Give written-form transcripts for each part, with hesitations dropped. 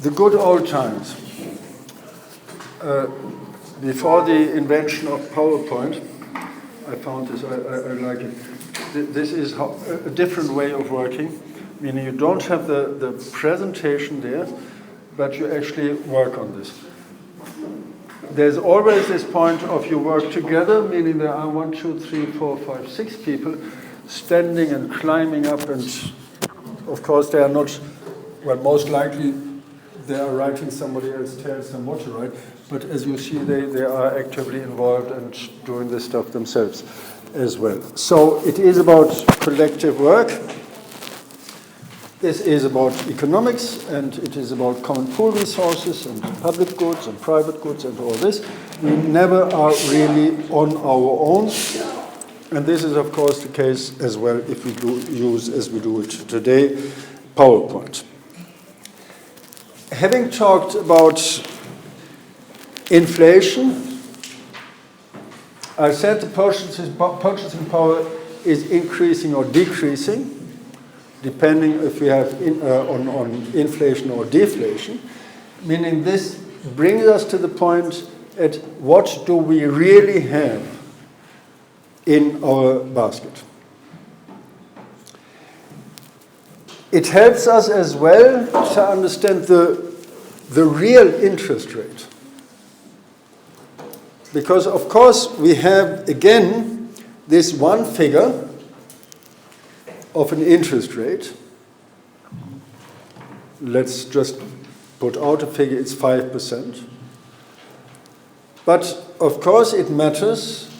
The good old times. Before the invention of PowerPoint, I found this, I like it. This is a different way of working, meaning you don't have the presentation there, but you actually work on this. There's always this point of you work together, meaning there are 1, 2, 3, 4, 5, 6 people standing and climbing up, and of course they are not, well, most likely they are writing, somebody else tells them what to write, but as you see, they are actively involved and doing this stuff themselves as well. So it is about collective work. This is about economics, and it is about common pool resources and public goods and private goods and all this. We never are really on our own, and this is of course the case as well if we do use, as we do it today, PowerPoint. Having talked about inflation, I said the purchasing power is increasing or decreasing, depending if we have on inflation or deflation, meaning this brings us to the point at what do we really have in our basket. It helps us as well to understand the real interest rate. Because of course we have again this one figure of an interest rate. Let's just put out a figure, it's 5%. But of course it matters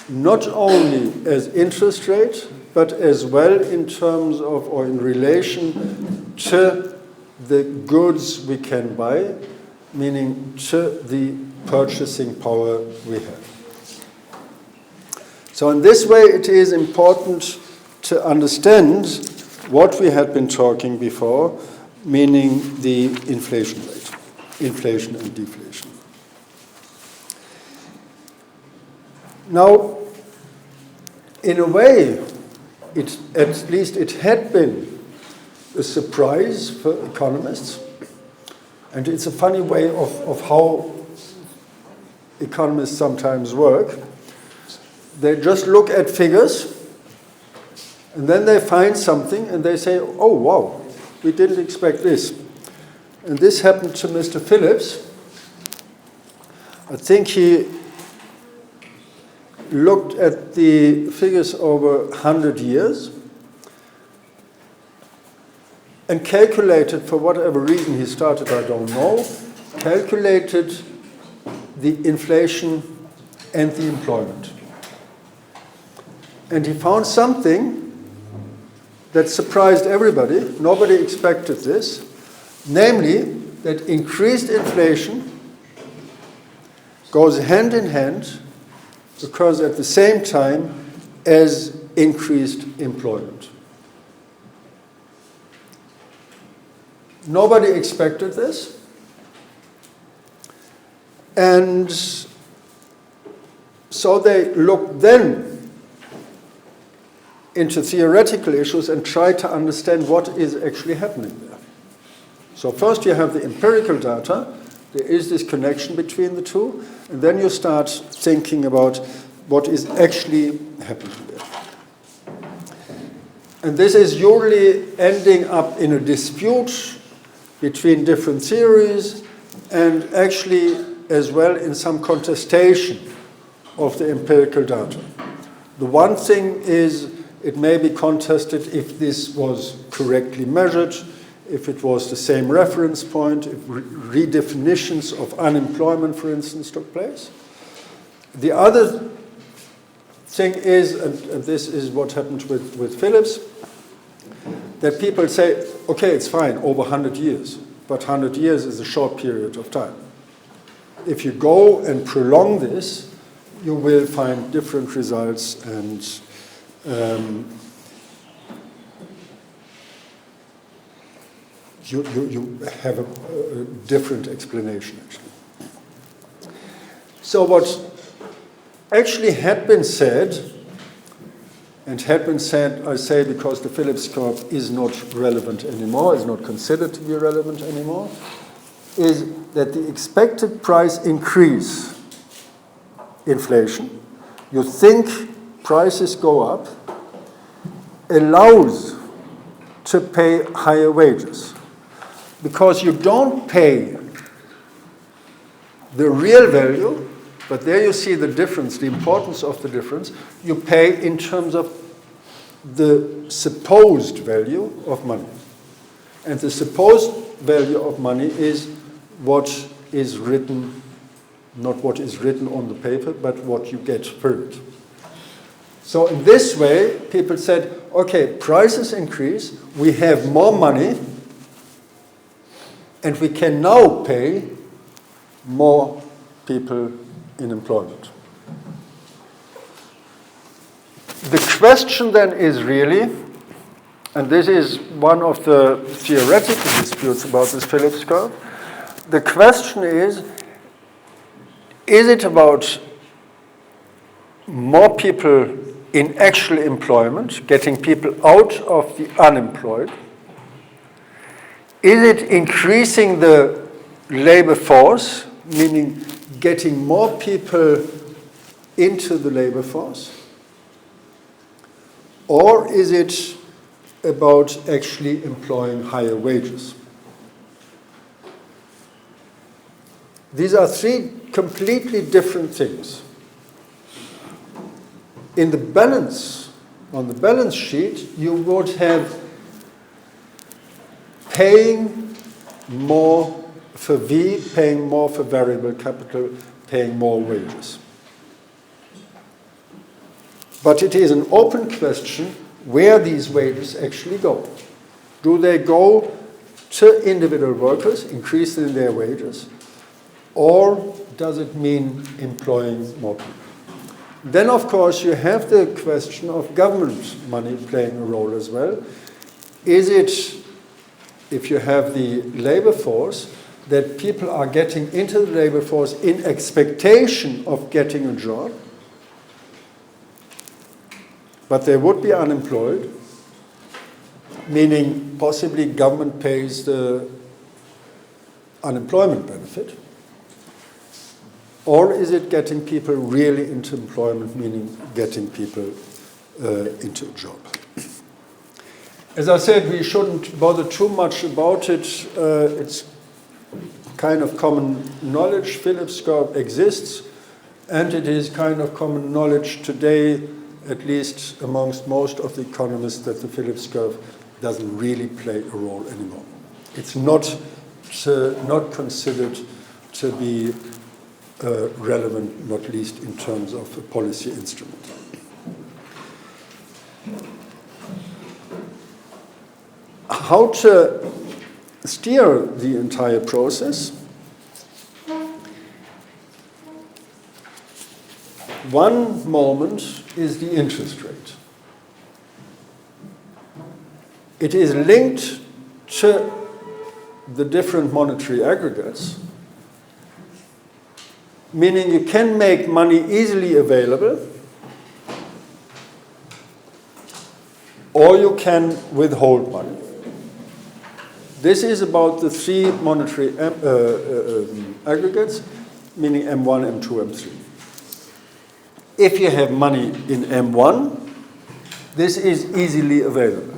not only as interest rate, but as well in terms of, or in relation to the goods we can buy, meaning to the purchasing power we have. So in this way it is important to understand what we had been talking before, meaning the inflation rate, inflation and deflation. Now, in a way, at least it had been a surprise for economists, and it's a funny way of how economists sometimes work. They just look at figures, and then they find something, and they say, oh, wow, we didn't expect this. And this happened to Mr. Phillips. I think he looked at the figures over 100 years and calculated, for whatever reason he started, I don't know, calculated the inflation and the employment. And he found something that surprised everybody. Nobody expected this, namely that increased inflation goes hand in hand, occurs at the same time as increased employment. Nobody expected this. And so they looked then into theoretical issues and try to understand what is actually happening there. So first you have the empirical data, there is this connection between the two, and then you start thinking about what is actually happening there. And this is usually ending up in a dispute between different theories, and actually as well in some contestation of the empirical data. The one thing is, it may be contested if this was correctly measured, if it was the same reference point, if redefinitions of unemployment, for instance, took place. The other thing is, and this is what happened with Phillips, that people say, okay, it's fine, over 100 years, but 100 years is a short period of time. If you go and prolong this, you will find different results, and you have a different explanation, actually. So what actually had been said, and had been said, I say, because the Phillips curve is not relevant anymore, is not considered to be relevant anymore, is that the expected price increase, inflation, you think prices go up, allows to pay higher wages. Because you don't pay the real value, but there you see the difference, the importance of the difference. You pay in terms of the supposed value of money. And the supposed value of money is what is written, not what is written on the paper, but what you get for it. So in this way, people said, okay, prices increase, we have more money, and we can now pay more people in employment. The question then is really, and this is one of the theoretical disputes about this Phillips curve, the question is it about more people in actual employment, getting people out of the unemployed? Is it increasing the labor force, meaning getting more people into the labor force? Or is it about actually employing higher wages? These are three completely different things. In the balance, on the balance sheet, you would have paying more for V, paying more for variable capital, paying more wages. But it is an open question where these wages actually go. Do they go to individual workers, increasing their wages, or does it mean employing more people? Then, of course, you have the question of government money playing a role as well. Is it, if you have the labor force, that people are getting into the labor force in expectation of getting a job, but they would be unemployed, meaning possibly government pays the unemployment benefit? Or is it getting people really into employment, meaning getting people into a job? As I said, we shouldn't bother too much about it. It's kind of common knowledge. Phillips curve exists, and it is kind of common knowledge today, at least amongst most of the economists, that the Phillips curve doesn't really play a role anymore. It's not considered to be relevant, not least in terms of a policy instrument. How to steer the entire process? One moment is the interest rate. It is linked to the different monetary aggregates, meaning you can make money easily available, or you can withhold money. This is about the three monetary aggregates, meaning M1, M2, M3. If you have money in M1, this is easily available.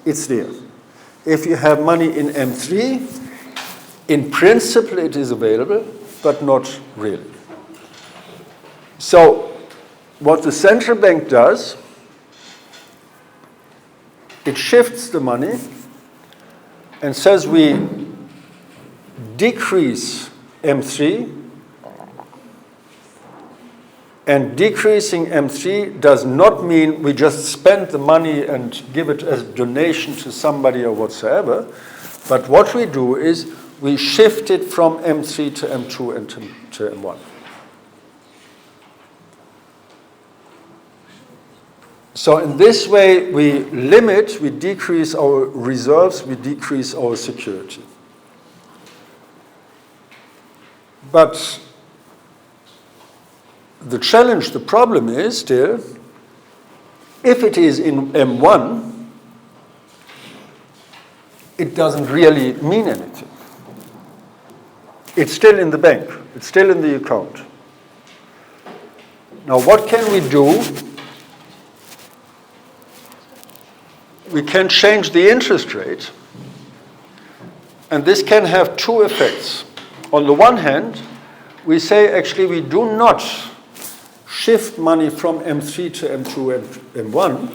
It's there. If you have money in M3, in principle it is available, but not really. So what the central bank does, it shifts the money and says we decrease M3, and decreasing M3 does not mean we just spend the money and give it as donation to somebody or whatsoever, but what we do is we shift it from M3 to M2 and to M1. So in this way, we decrease our reserves, we decrease our security. But the challenge, the problem is still, If it is in M1, it doesn't really mean anything. It's still in the bank. It's still in the account. Now, what can we do? We can change the interest rate, and this can have two effects. On the one hand, we say actually we do not shift money from M3 to M2 and M1,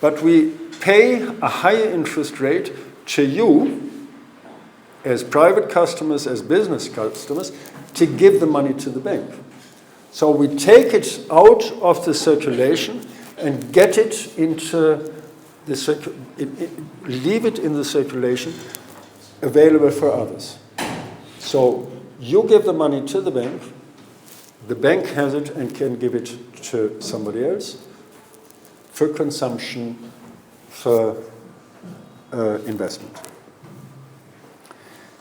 but we pay a higher interest rate to you as private customers, as business customers, to give the money to the bank. So we take it out of the circulation and get it into the leave it in the circulation, available for others. So you give the money to the bank has it and can give it to somebody else for consumption, for investment.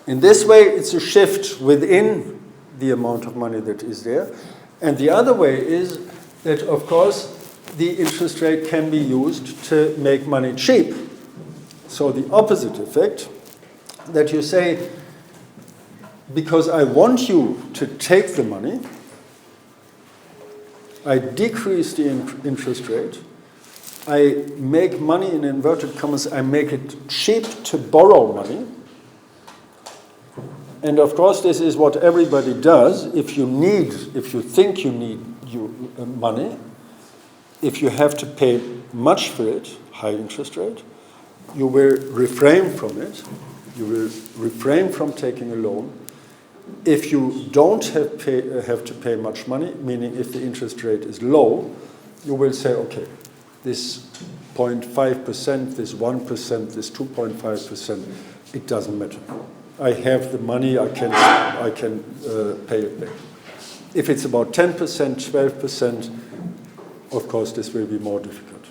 In this way, it's a shift within the amount of money that is there. And the other way is that, of course, the interest rate can be used to make money cheap. So the opposite effect, that you say, because I want you to take the money, I decrease the interest rate, I make money in inverted commas, I make it cheap to borrow money. And of course, this is what everybody does. If you think you need money, if you have to pay much for it, high interest rate, you will refrain from it. You will refrain from taking a loan. If you don't have to pay much money, meaning if the interest rate is low, you will say, okay, this 0.5%, this 1%, this 2.5%, it doesn't matter. I have the money, I can pay it back. If it's about 10%, 12%, of course, this will be more difficult.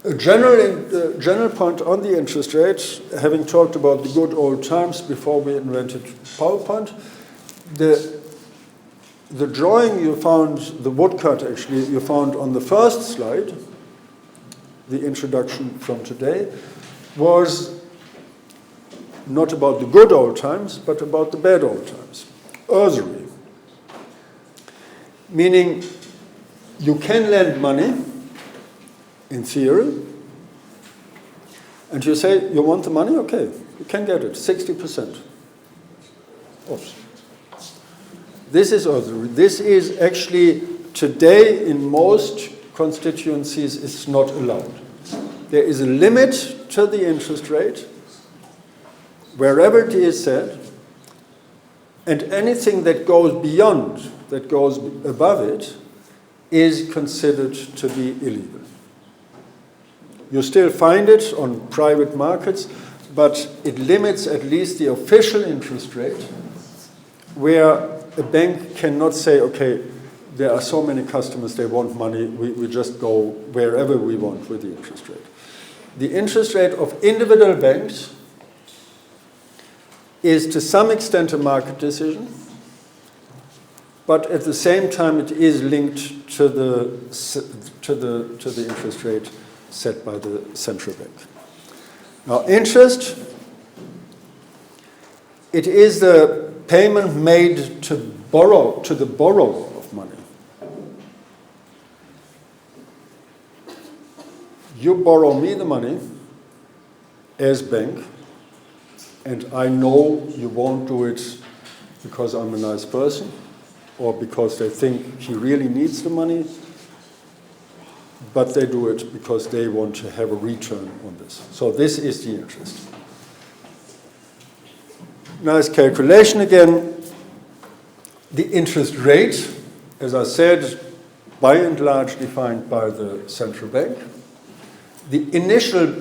A general point on the interest rate, having talked about the good old times before we invented PowerPoint, the drawing you found, the woodcut actually, you found on the first slide, the introduction from today, was not about the good old times, but about the bad old times. Usury. Meaning, you can lend money, in theory, and you say, you want the money? Okay, you can get it, 60%. Oops. This is usury. This is actually, today, in most constituencies, it's not allowed. There is a limit to the interest rate, wherever it is set, and anything that goes beyond, that goes above it, is considered to be illegal. You still find it on private markets, but it limits at least the official interest rate, where a bank cannot say, okay, there are so many customers, they want money, we just go wherever we want with the interest rate. The interest rate of individual banks is to some extent a market decision, but at the same time it is linked to the interest rate set by the central bank. Now, interest, it is the payment made to the borrower of money. You borrow me the money as bank, and I know you won't do it because I'm a nice person or because they think he really needs the money, but they do it because they want to have a return on this. So this is the interest. Nice calculation again. The interest rate, as I said, by and large defined by the central bank. The initial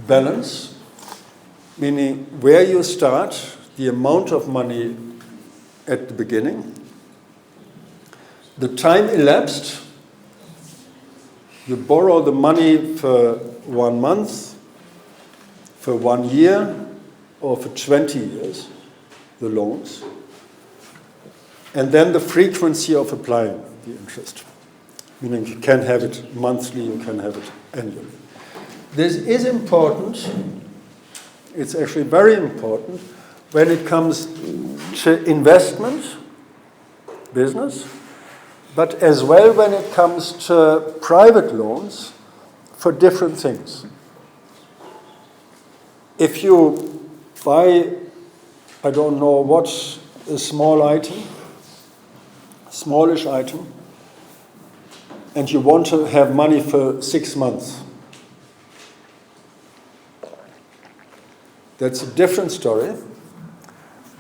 balance, meaning where you start, the amount of money at the beginning, the time elapsed. You borrow the money for 1 month, for 1 year, or for 20 years, the loans, and then the frequency of applying the interest. meaning you can have it monthly, you can have it annually. This is important. It's actually very important when it comes to investment, business, but as well when it comes to private loans for different things. If you buy, I don't know what, a small item, smallish item, and you want to have money for 6 months, that's a different story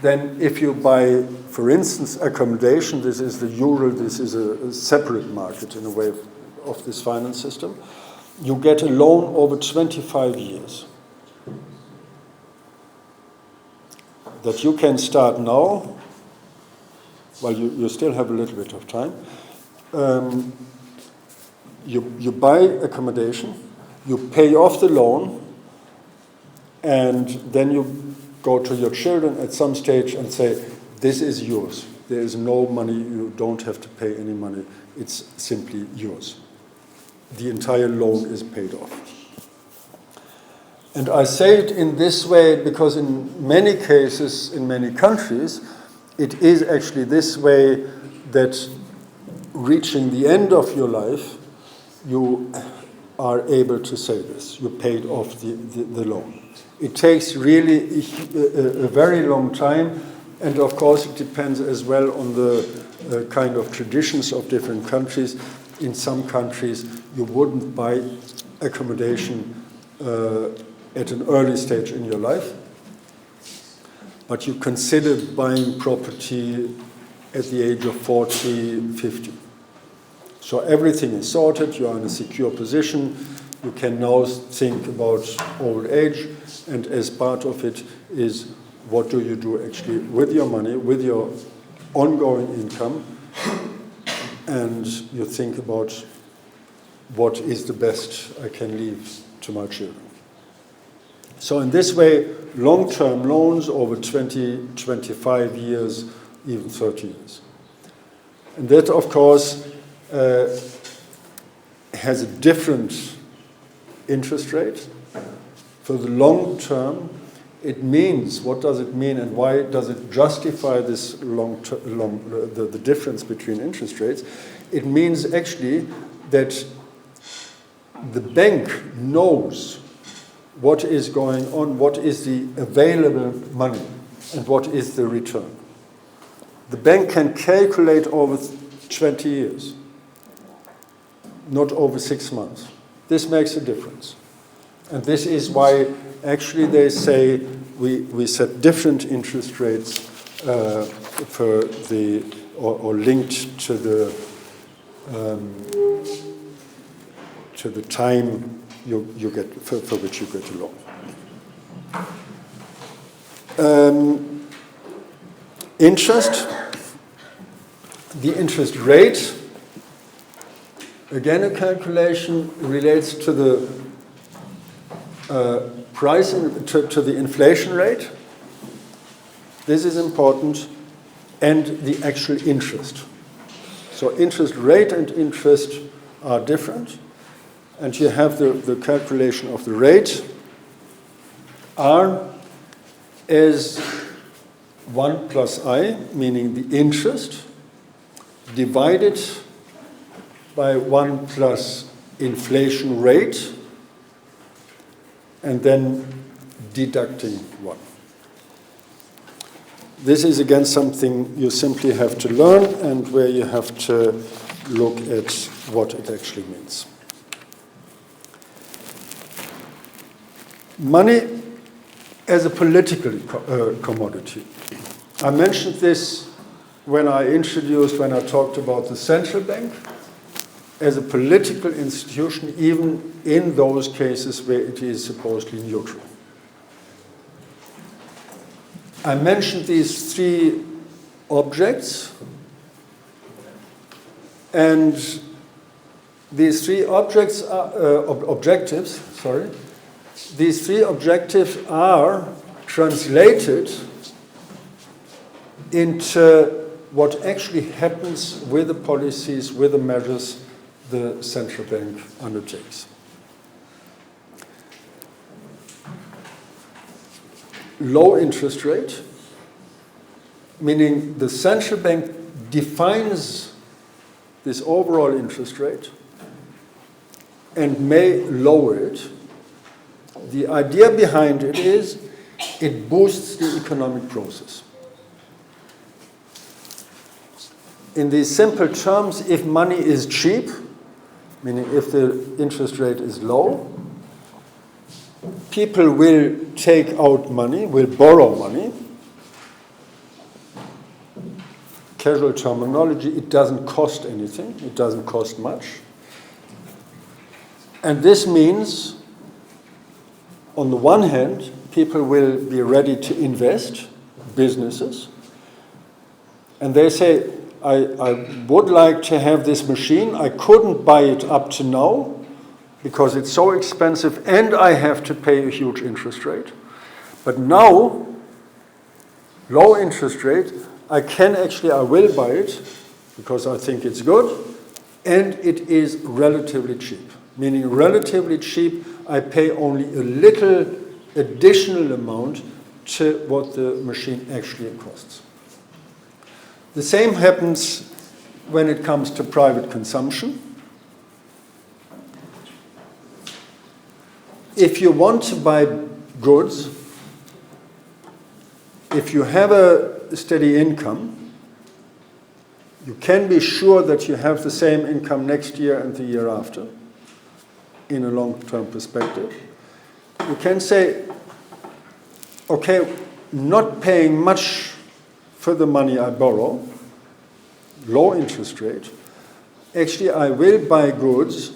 than if you buy, for instance, accommodation. This is the usual, this is a separate market in a way of this finance system. You get a loan over 25 years that you can start now, well, you still have a little bit of time. You buy accommodation, you pay off the loan, and then you go to your children at some stage and say, this is yours. There is no money, you don't have to pay any money. It's simply yours. The entire loan is paid off. And I say it in this way because in many cases, in many countries, it is actually this way that reaching the end of your life, you are able to say this. You paid off the loan. It takes really a very long time, and of course it depends as well on the kind of traditions of different countries. In some countries you wouldn't buy accommodation at an early stage in your life, but you consider buying property at the age of 40, 50. So everything is sorted, you are in a secure position, you can now think about old age, and as part of it is what do you do actually with your money, with your ongoing income, and you think about what is the best I can leave to my children. So in this way, long-term loans over 20, 25 years, even 30 years. And that, of course, has a different interest rate. For the long term, it means, what does it mean and why does it justify this the difference between interest rates? It means actually that the bank knows what is going on, what is the available money, and what is the return. The bank can calculate over 20 years, not over 6 months. This makes a difference. And this is why actually they say we set different interest rates for the, or linked to the time you get for which you get a loan. Interest, the interest rate, again a calculation relates to the price, to the inflation rate. This is important, and the actual interest. So interest rate and interest are different, and you have the calculation of the rate. R is 1 plus I, meaning the interest, divided by 1 plus inflation rate, and then deducting 1. This is again something you simply have to learn and where you have to look at what it actually means. Money as a political commodity. I mentioned this when I talked about the central bank as a political institution, even in those cases where it is supposedly neutral. I mentioned these 3 objects, and these 3 objectives are translated into what actually happens with the policies, with the measures the central bank undertakes. Low interest rate, meaning the central bank defines this overall interest rate and may lower it. The idea behind it is it boosts the economic process. In these simple terms, if money is cheap, meaning if the interest rate is low, people will take out money, will borrow money. Casual terminology, it doesn't cost anything, it doesn't cost much. And this means, on the one hand, people will be ready to invest, businesses, and they say, I would like to have this machine, I couldn't buy it up to now, because it's so expensive and I have to pay a huge interest rate. But now, low interest rate, I will buy it because I think it's good, and it is relatively cheap. Meaning relatively cheap, I pay only a little additional amount to what the machine actually costs. The same happens when it comes to private consumption. If you want to buy goods, if you have a steady income, you can be sure that you have the same income next year and the year after, in a long-term perspective. You can say, okay, not paying much for the money I borrow, low interest rate, actually I will buy goods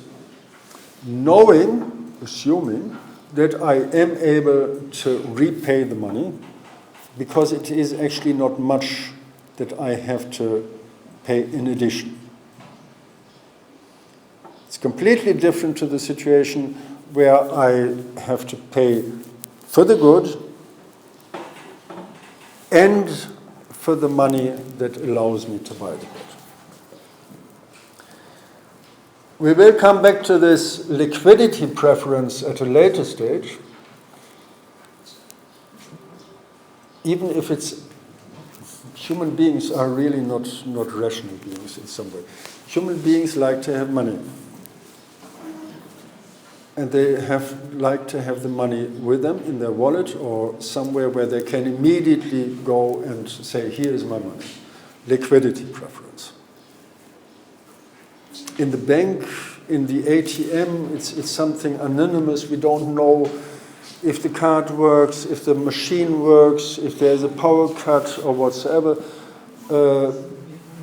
assuming that I am able to repay the money, because it is actually not much that I have to pay in addition. It's completely different to the situation where I have to pay for the good and for the money that allows me to buy the good. We will come back to this liquidity preference at a later stage, even if it's human beings are really not rational beings in some way. Human beings like to have money. And they like to have the money with them in their wallet or somewhere where they can immediately go and say, here is my money. Liquidity preference. In the bank, in the ATM, it's something anonymous. We don't know if the card works, if the machine works, if there's a power cut or whatsoever.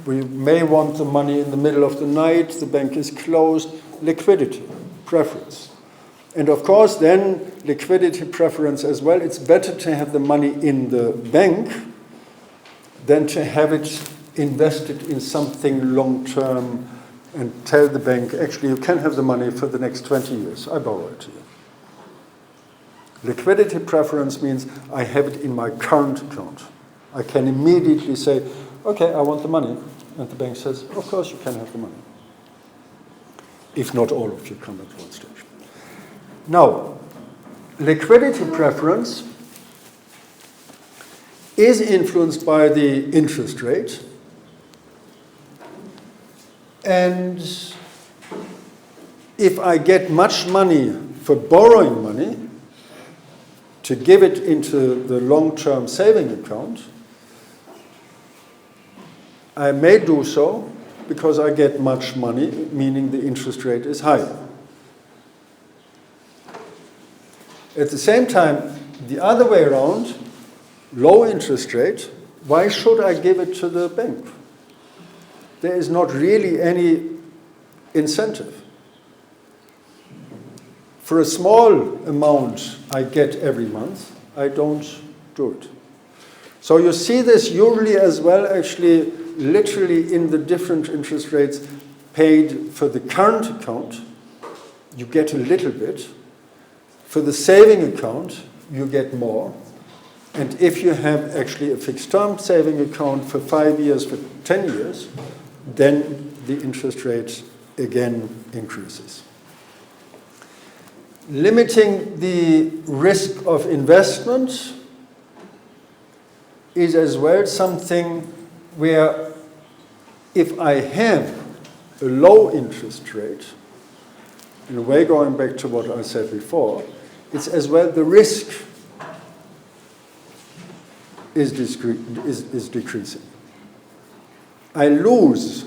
We may want the money in the middle of the night, the bank is closed. Liquidity preference. And of course, then liquidity preference as well. It's better to have the money in the bank than to have it invested in something long-term and tell the bank, actually, you can have the money for the next 20 years. I borrow it to you. Liquidity preference means I have it in my current account. I can immediately say, okay, I want the money. And the bank says, of course you can have the money. If not all of you come at one stage. Now, liquidity preference is influenced by the interest rate. And if I get much money for borrowing money to give it into the long-term saving account, I may do so because I get much money, meaning the interest rate is high. At the same time, the other way around, low interest rate, why should I give it to the bank? There is not really any incentive. For a small amount I get every month, I don't do it. So you see this usually as well, actually, literally in the different interest rates paid for the current account, you get a little bit. For the saving account, you get more. And if you have actually a fixed term saving account for 5 years, for 10 years, then the interest rate again increases. Limiting the risk of investment is as well something where if I have a low interest rate, in a way going back to what I said before, it's as well the risk is decreasing. I lose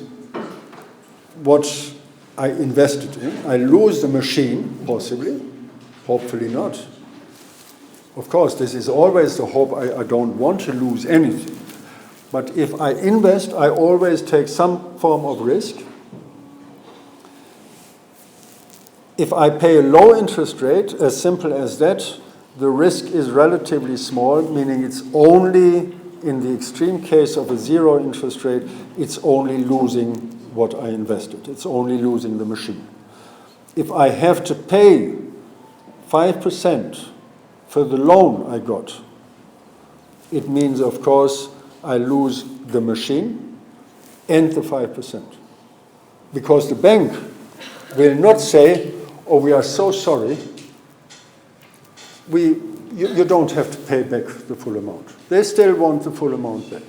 what I invested in. I lose the machine, possibly, hopefully not. Of course, this is always the hope. I don't want to lose anything. But if I invest, I always take some form of risk. If I pay a low interest rate, as simple as that, the risk is relatively small, meaning it's only, in the extreme case of a zero interest rate, it's only losing what I invested. It's only losing the machine. If I have to pay 5% for the loan I got, it means, of course, I lose the machine and the 5%. Because the bank will not say, oh, we are so sorry, you don't have to pay back the full amount. They still want the full amount back.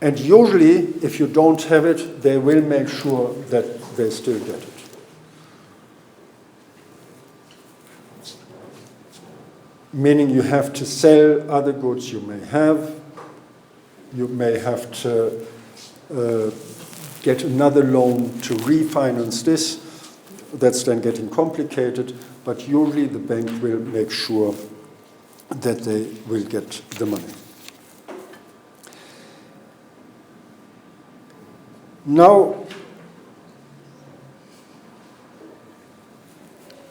And usually, if you don't have it, they will make sure that they still get it. Meaning you have to sell other goods you may have. You may have to get another loan to refinance this. That's then getting complicated, but usually the bank will make sure that they will get the money. Now,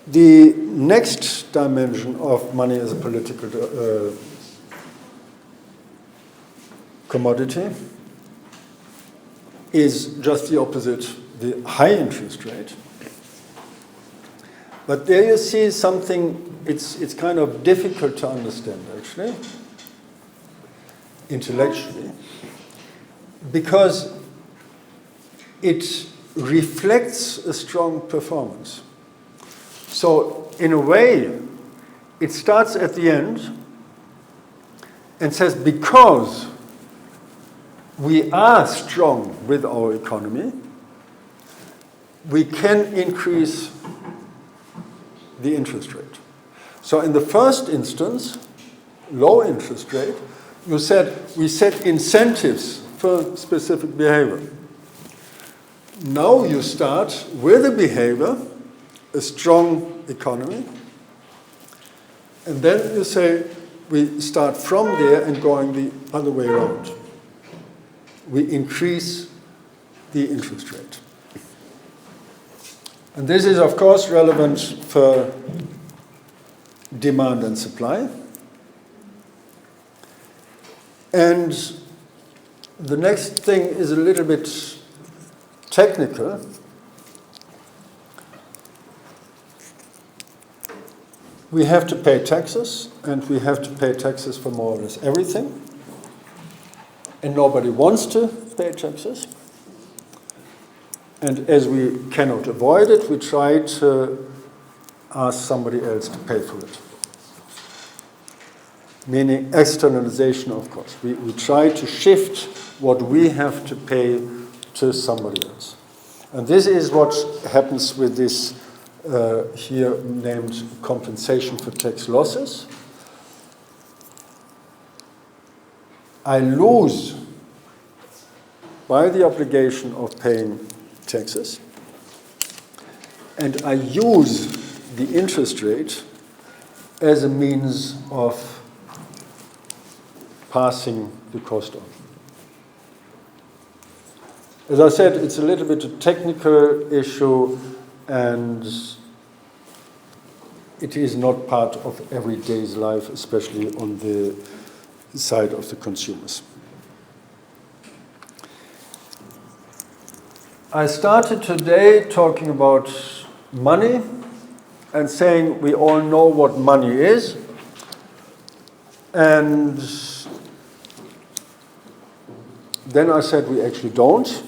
the next dimension of money as a political commodity is just the opposite, the high interest rate. But there you see something, it's kind of difficult to understand actually, intellectually, because it reflects a strong performance. So in a way, it starts at the end and says, because we are strong with our economy, we can increase the interest rate. So in the first instance, low interest rate, we set incentives for specific behavior. Now you start with a behavior, a strong economy, and then you say we start from there and going the other way around. We increase the interest rate. And this is, of course, relevant for demand and supply. And the next thing is a little bit technical. We have to pay taxes, and we have to pay taxes for more or less everything. And nobody wants to pay taxes. And as we cannot avoid it, we try to ask somebody else to pay for it. Meaning externalization, of course. We try to shift what we have to pay to somebody else. And this is what happens with this here named compensation for tax losses. I lose by the obligation of paying taxes, and I use the interest rate as a means of passing the cost on. As I said, it's a little bit a technical issue, and it is not part of everyday's life, especially on the side of the consumers. I started today talking about money and saying we all know what money is, and then I said we actually don't.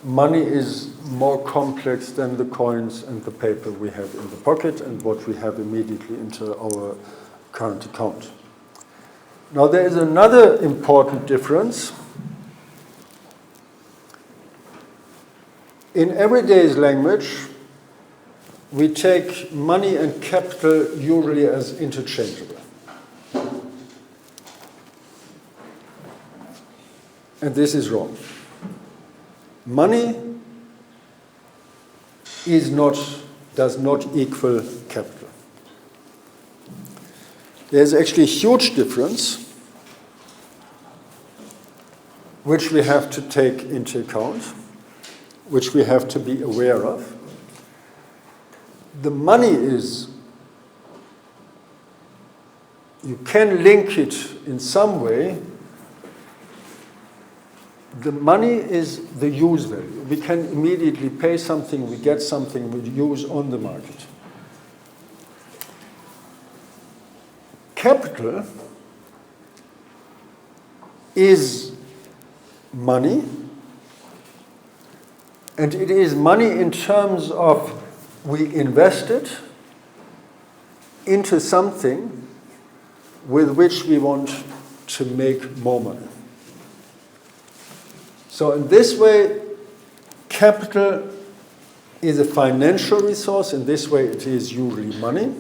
money is more complex than the coins and the paper we have in the pocket and what we have immediately into our current account. Now there is another important difference. In everyday's language, we take money and capital usually as interchangeable. And this is wrong. Money does not equal capital. There's actually a huge difference which we have to take into account, which we have to be aware of. The money is, you can link it in some way. The money is the use value. We can immediately pay something, we get something we use on the market. Capital is money, and it is money in terms of we invest it into something with which we want to make more money. So in this way, capital is a financial resource. In this way, it is usually money.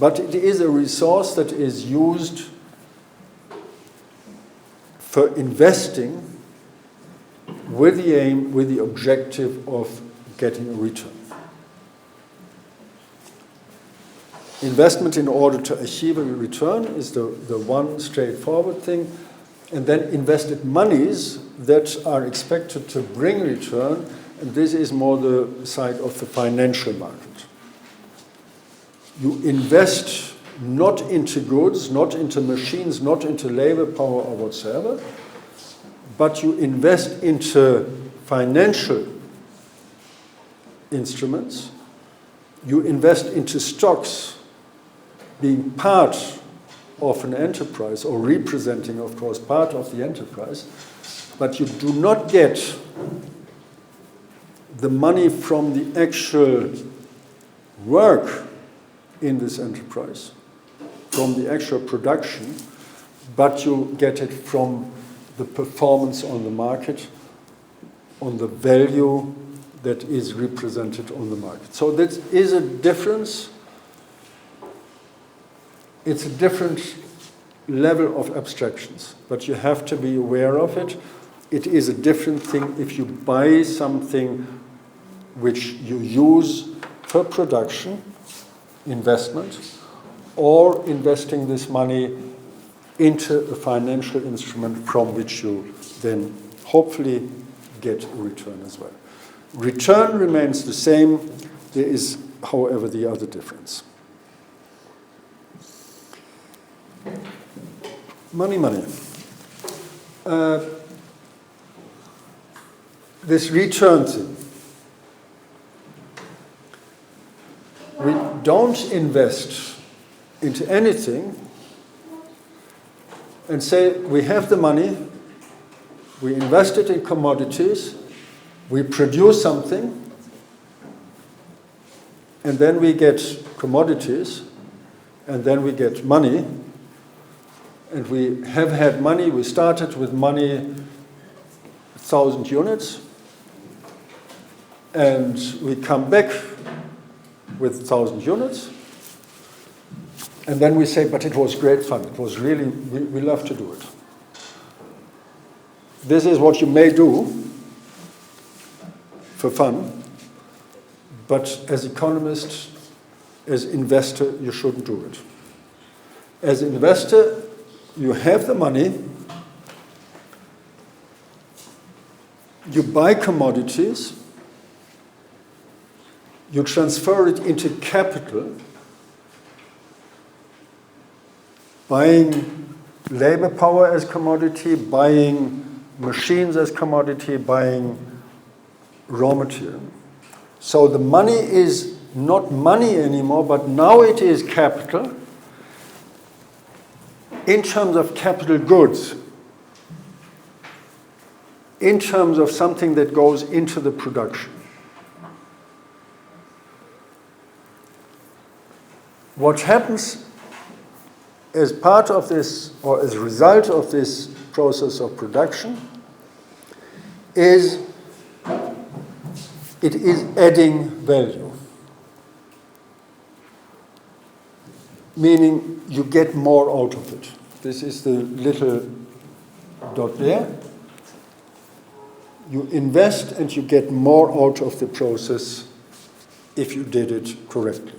But it is a resource that is used for investing with the aim, with the objective of getting a return. Investment in order to achieve a return is the one straightforward thing. And then invested monies that are expected to bring return, and this is more the side of the financial market. You invest not into goods, not into machines, not into labor power or whatsoever, but you invest into financial instruments. You invest into stocks, being part of an enterprise, or representing, of course, part of the enterprise, but you do not get the money from the actual work in this enterprise, from the actual production, but you get it from the performance on the market, on the value that is represented on the market. So this is a difference. It's a different level of abstractions, but you have to be aware of it. It is a different thing if you buy something which you use for production, investment, or investing this money into a financial instrument from which you then hopefully get a return as well. Return remains the same. There is, however, the other difference. Money. This return thing. We don't invest into anything and say we have the money, we invest it in commodities, we produce something, and then we get commodities, and then we get money. And we have had money. We started with money, 1,000 units, and we come back with 1,000 units, and then we say, but it was great fun. It was really, we love to do it. This is what you may do for fun, but as economist, as investor, you shouldn't do it. As investor, you have the money, you buy commodities, you transfer it into capital, buying labor power as commodity, buying machines as commodity, buying raw material. So the money is not money anymore, but now it is capital. In terms of capital goods, in terms of something that goes into the production. What happens as part of this, or as a result of this process of production, is it is adding value. Meaning you get more out of it. This is the little dot there. You invest and you get more out of the process if you did it correctly.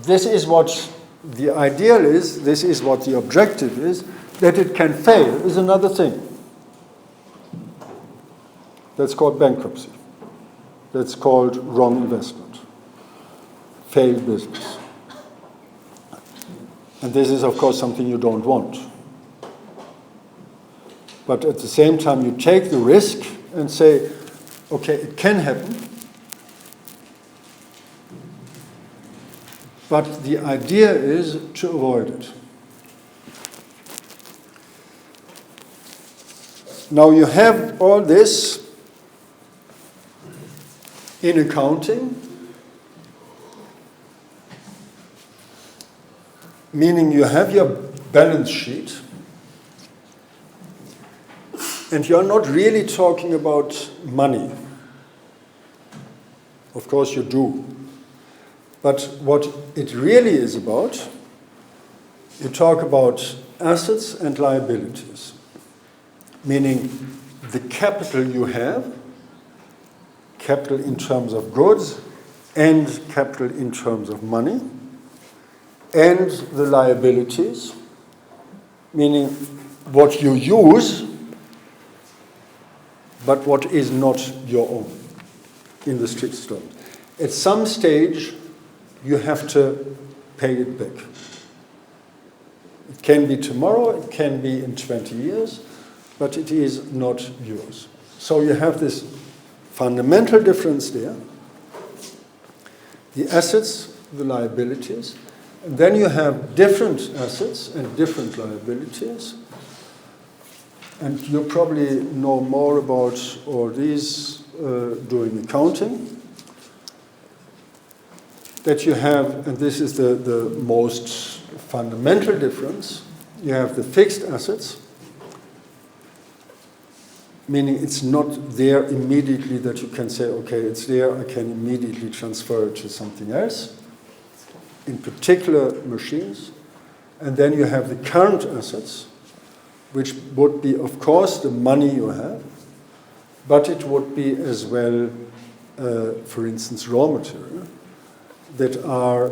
This is what the ideal is, this is what the objective is. That it can fail is another thing. That's called bankruptcy. That's called wrong investment. Failed business. And this is, of course, something you don't want. But at the same time, you take the risk and say, okay, it can happen. But the idea is to avoid it. Now you have all this in accounting, meaning you have your balance sheet, and you're not really talking about money. Of course you do. But what it really is about, you talk about assets and liabilities, meaning the capital you have, capital in terms of goods and capital in terms of money, and the liabilities, meaning what you use, but what is not your own in the strict terms. At some stage, you have to pay it back. It can be tomorrow, it can be in 20 years, but it is not yours. So you have this fundamental difference there. The assets, the liabilities, and then you have different assets and different liabilities. And you probably know more about all these doing accounting. That you have, and this is the most fundamental difference, you have the fixed assets, meaning it's not there immediately that you can say, okay, it's there, I can immediately transfer it to something else, in particular machines. And then you have the current assets, which would be, of course, the money you have, but it would be as well, for instance, raw material, that are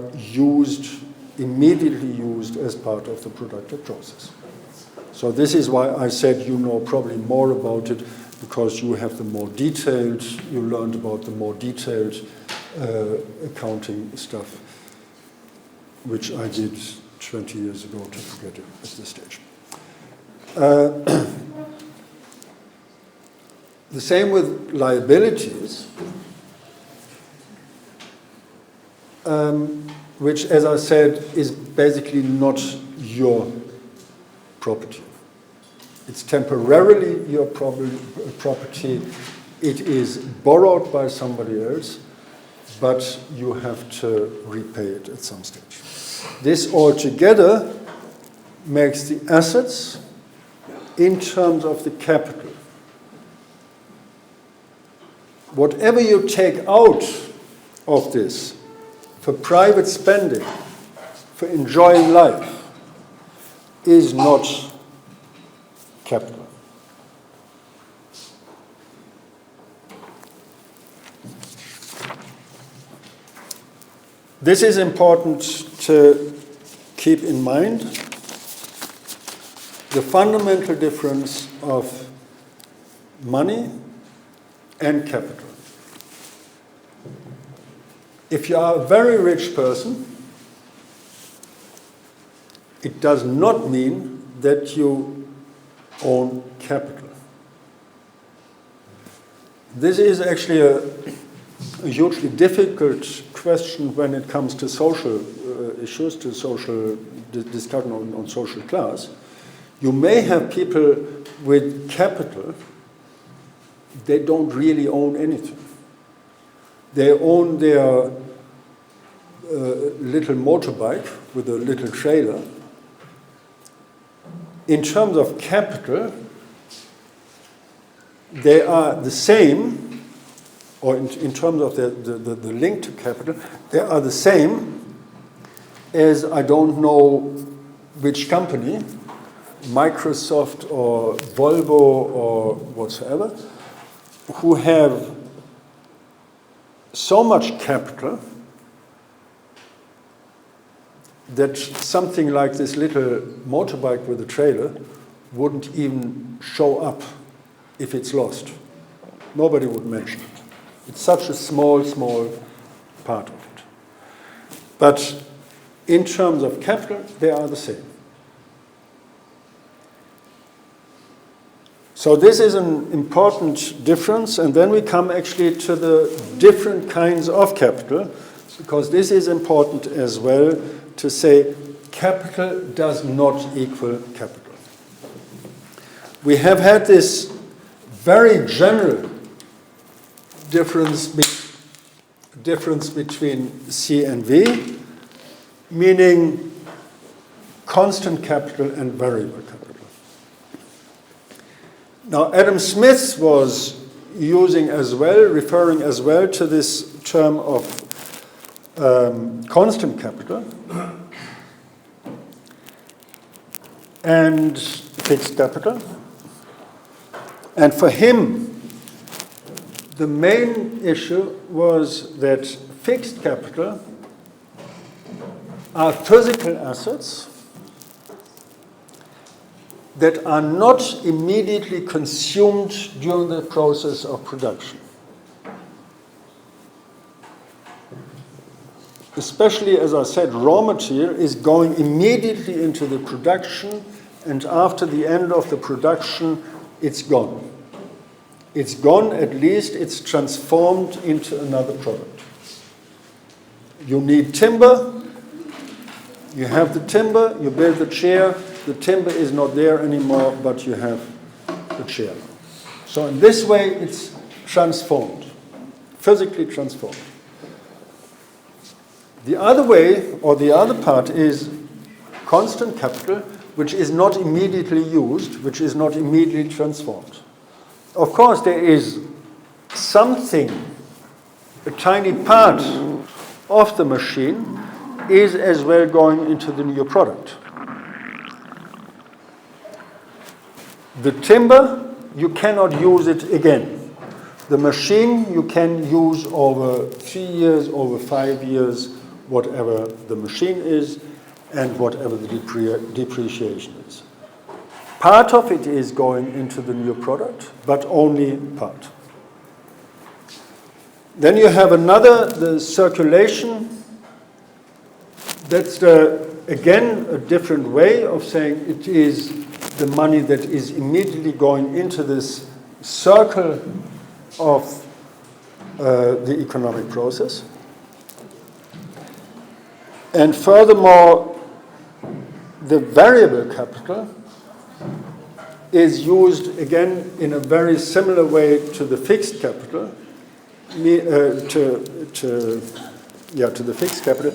immediately used as part of the productive process. So this is why I said you know probably more about it, because you have the more detailed, you learned about the more detailed accounting stuff, which I did 20 years ago to forget it at this stage. The same with liabilities. Which, as I said, is basically not your property. It's temporarily your property. It is borrowed by somebody else, but you have to repay it at some stage. This altogether makes the assets in terms of the capital. Whatever you take out of this for private spending, for enjoying life, is not capital. This is important to keep in mind. The fundamental difference of money and capital. If you are a very rich person, it does not mean that you own capital. This is actually a hugely difficult question when it comes to social issues, to social discussion on social class. You may have people with capital, they don't really own anything. They own their little motorbike with a little trailer. In terms of capital, they are the same, or in terms of the link to capital, they are the same as, I don't know which company, Microsoft or Volvo or whatsoever, who have so much capital that something like this little motorbike with a trailer wouldn't even show up if it's lost. Nobody would mention it. It's such a small, small part of it. But in terms of capital, they are the same. So this is an important difference, and then we come actually to the different kinds of capital, because this is important as well to say capital does not equal capital. We have had this very general difference between C and V, meaning constant capital and variable capital. Now, Adam Smith was using as well, referring as well to this term of constant capital and fixed capital. And for him, the main issue was that fixed capital are physical assets that are not immediately consumed during the process of production. Especially, as I said, raw material is going immediately into the production, and after the end of the production, it's gone. It's gone, at least it's transformed into another product. You need timber, you have the timber, you build the chair, the timber is not there anymore, but you have the chair. So in this way, it's transformed, physically transformed. The other way, or the other part, is constant capital, which is not immediately used, which is not immediately transformed. Of course, there is something, a tiny part of the machine is as well going into the new product. The timber, you cannot use it again. The machine, you can use over 3 years, over 5 years, whatever the machine is, and whatever the depreciation is. Part of it is going into the new product, but only part. Then you have another, the circulation. That's again a different way of saying it is the money that is immediately going into this circle of the economic process. And furthermore, the variable capital is used again in a very similar way to the fixed capital, to the fixed capital,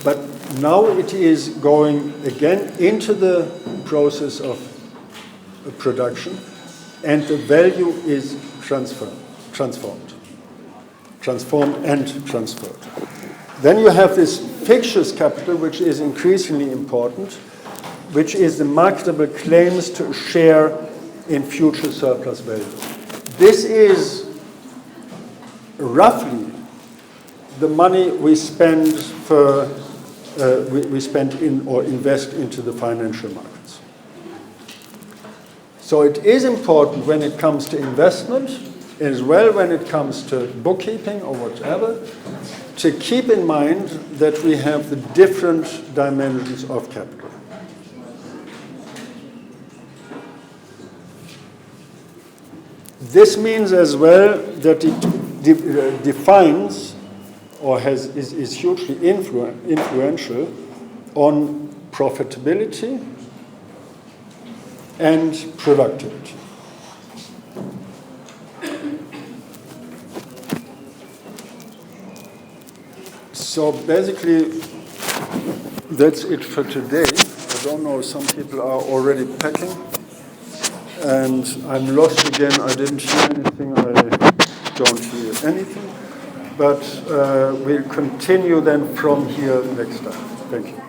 but now it is going again into the process of production, and the value is transformed and transferred. Then you have this fictitious capital, which is increasingly important, which is the marketable claims to share in future surplus value. This is roughly the money we spend we spend in or invest into the financial markets. So it is important when it comes to investment, as well when it comes to bookkeeping or whatever, to keep in mind that we have the different dimensions of capital. This means as well that it defines or is hugely influential on profitability and productivity. So basically, that's it for today. I don't know, some people are already packing. And I'm lost again. I didn't hear anything. I don't hear anything. But we'll continue then from here next time. Thank you.